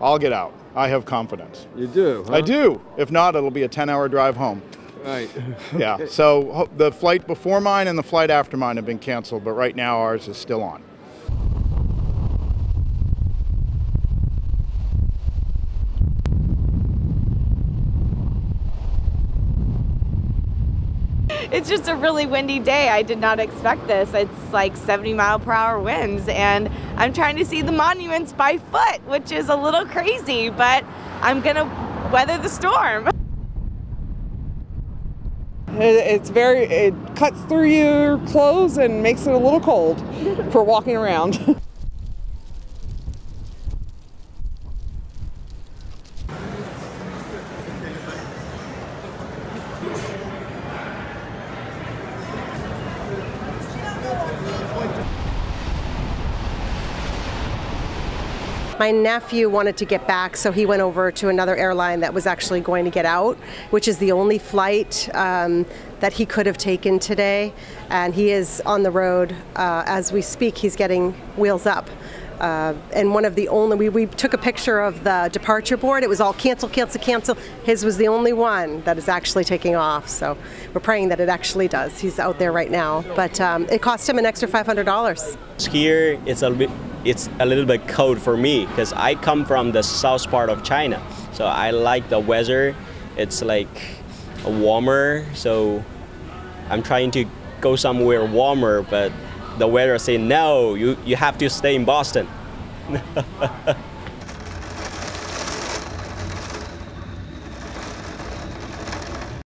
I'll get out. I have confidence. You do, huh? I do. If not, it'll be a 10-hour drive home. Right. Yeah, so the flight before mine and the flight after mine have been canceled, but right now ours is still on. It's just a really windy day. I did not expect this. It's like 70-mile-per-hour winds, and I'm trying to see the monuments by foot, which is a little crazy, but I'm gonna weather the storm. It cuts through your clothes and makes it a little cold for walking around. My nephew wanted to get back, so he went over to another airline that was actually going to get out, which is the only flight that he could have taken today. And he is on the road as we speak. He's getting wheels up. And one of the only, we took a picture of the departure board. It was all cancel, cancel, cancel. His was the only one that is actually taking off. So we're praying that it actually does. He's out there right now. But it cost him an extra $500. Here it's a little bit cold for me because I come from the south part of China. So I like the weather. It's like warmer. So I'm trying to go somewhere warmer, but the weather say no, you have to stay in Boston.